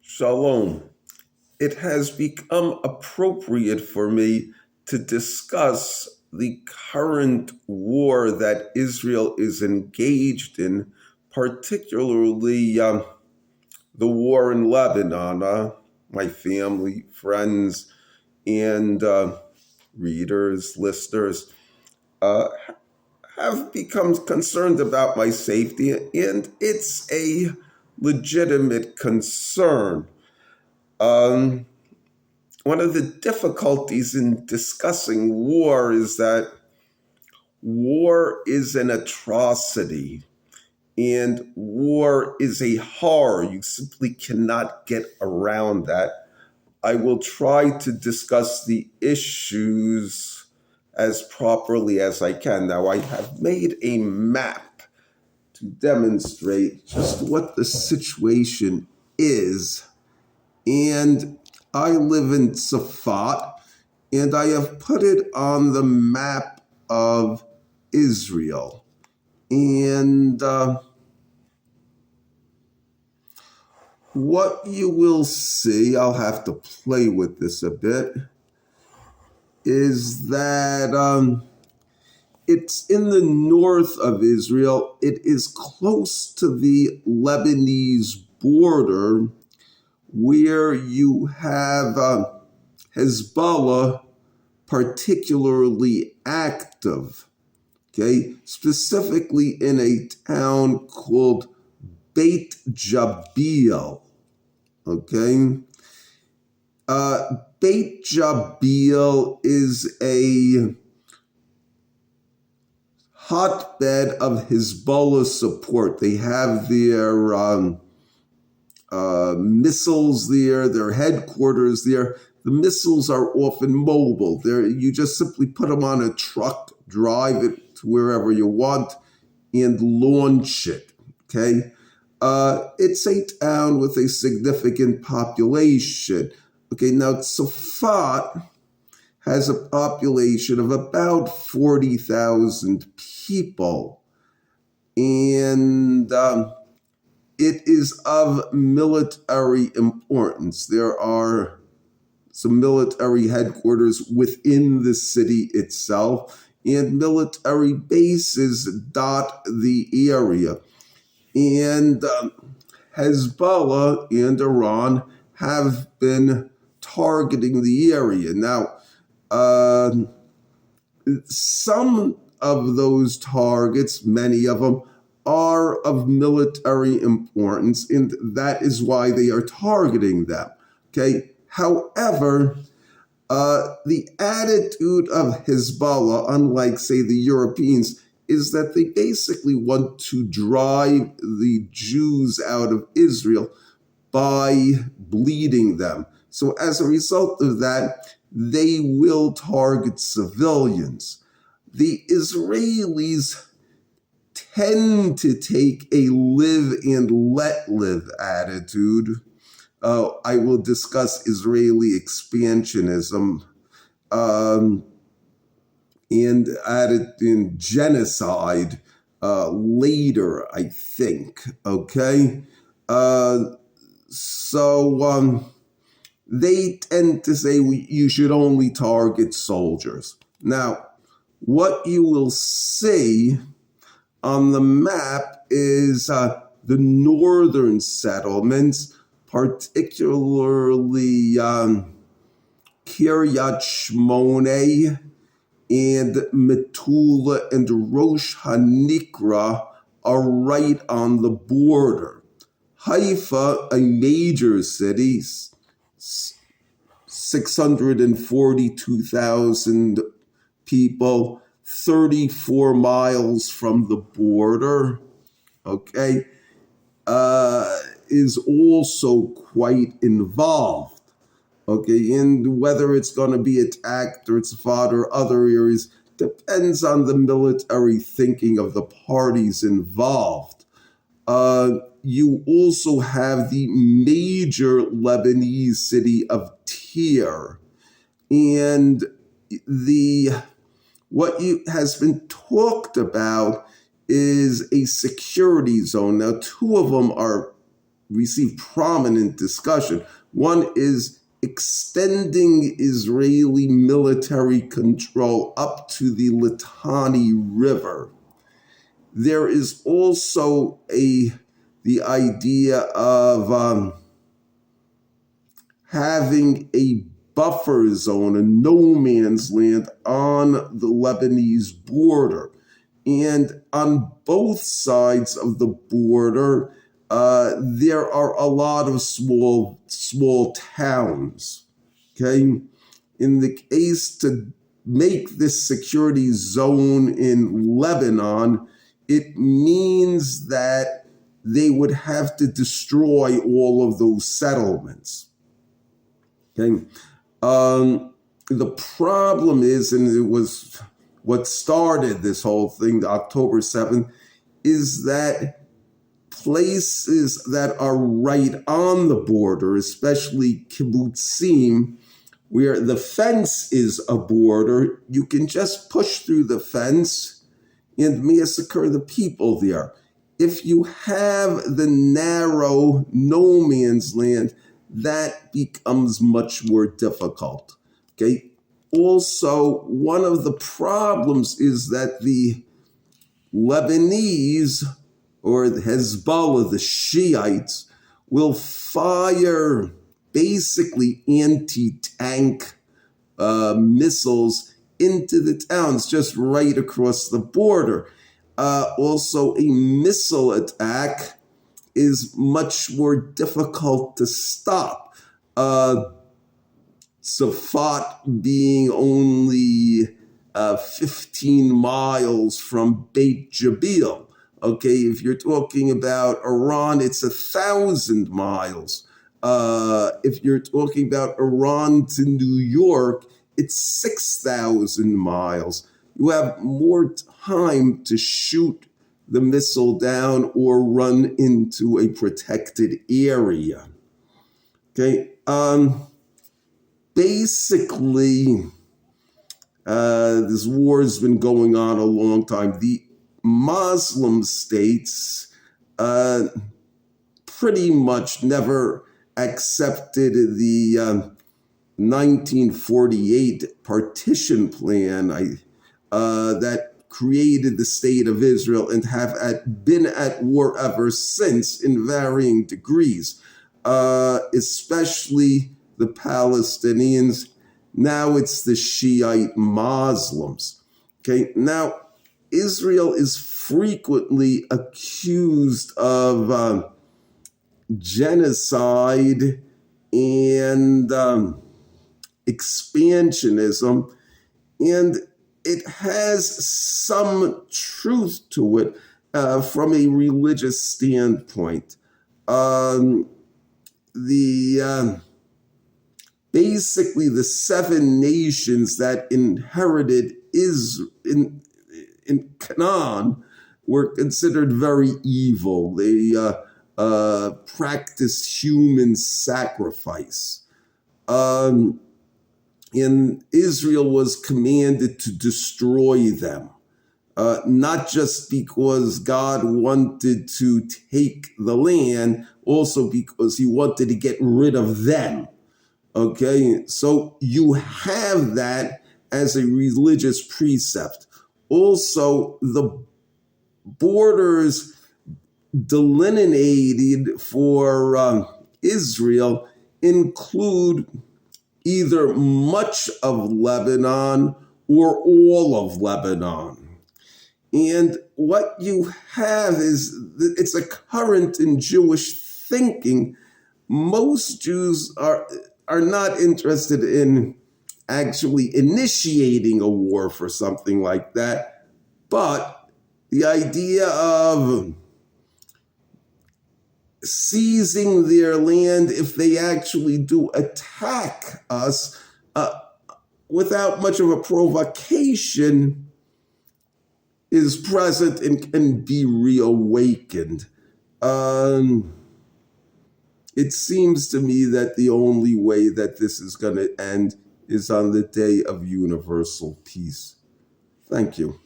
Shalom. It has become appropriate for me to discuss the current war that Israel is engaged in, particularly the war in Lebanon. My family, friends, and readers, listeners uh, have become concerned about my safety, and it's a legitimate concern. Um, One of the difficulties in discussing war is that war is an atrocity and war is a horror. You simply cannot get around that. I will try to discuss the issues as properly as I can. Now, I have made a map to demonstrate just what the situation is. And I live in Safat, and I have put it on the map of Israel. And what you will see, I'll have to play with this a bit, is that it's in the north of Israel. It is close to the Lebanese border where you have Hezbollah particularly active, okay, specifically in a town called Beit Jabeel, okay? Beit Jabeel is a hotbed of Hezbollah support. They have their missiles there, their headquarters there. The missiles are often mobile. You just simply put them on a truck, drive it to wherever you want, and launch it, okay? It's a town with a significant population. Okay, now Safat has a population of about 40,000 people, and it is of military importance. There are some military headquarters within the city itself, and military bases dot the area. And Hezbollah and Iran have been targeting the area. Now, some of those targets, many of them, are of military importance, and that is why they are targeting them. Okay. However, the attitude of Hezbollah, unlike, say, the Europeans, is that they basically want to drive the Jews out of Israel by bleeding them. So as a result of that, they will target civilians. The Israelis tend to take a live and let live attitude. I will discuss Israeli expansionism and added in genocide later, I think. Okay, so they tend to say you should only target soldiers. Now, what you will see on the map is the northern settlements, particularly Kiryat Shmone and Metula and Rosh Hanikra are right on the border. Haifa, a major city, 642,000 people, 34 miles from the border, okay, is also quite involved. Okay, and whether it's going to be attacked or it's fought or other areas depends on the military thinking of the parties involved. You also have the major Lebanese city of Tyre, and what has been talked about is a security zone. Now, two of them are receive prominent discussion. One is extending Israeli military control up to the Litani River. There is also the idea of having a buffer zone, a no man's land on the Lebanese border. And on both sides of the border, there are a lot of small towns. Okay, in the case to make this security zone in Lebanon, it means that they would have to destroy all of those settlements. Okay, the problem is, and it was what started this whole thing, October 7th, is that places that are right on the border, especially kibbutzim, where the fence is a border, you can just push through the fence and massacre the people there. If you have the narrow no man's land, that becomes much more difficult. Okay. Also, one of the problems is that the Lebanese, or the Hezbollah, the Shiites, will fire basically anti-tank missiles into the towns just right across the border. Also, a missile attack is much more difficult to stop. Safat being only 15 miles from Beit Jabil. Okay, if you're talking about Iran, it's 1,000 miles. If you're talking about Iran to New York, it's 6,000 miles. You have more time to shoot the missile down or run into a protected area. Okay, basically, this war has been going on a long time. The Muslim states pretty much never accepted the 1948 partition plan that created the state of Israel, and have been at war ever since in varying degrees, especially the Palestinians. Now it's the Shiite Muslims. Okay, now Israel is frequently accused of genocide and expansionism, and it has some truth to it from a religious standpoint. Basically, the 7 nations that inherited in Canaan were considered very evil. They practiced human sacrifice. And Israel was commanded to destroy them, not just because God wanted to take the land, also because he wanted to get rid of them. Okay, so you have that as a religious precept. Also, the borders delineated for Israel include either much of Lebanon or all of Lebanon. And what you have is, it's a current in Jewish thinking. Most Jews are not interested in actually initiating a war for something like that. But the idea of seizing their land if they actually do attack us without much of a provocation is present and can be reawakened. It seems to me that the only way that this is going to end is on the day of universal peace. Thank you.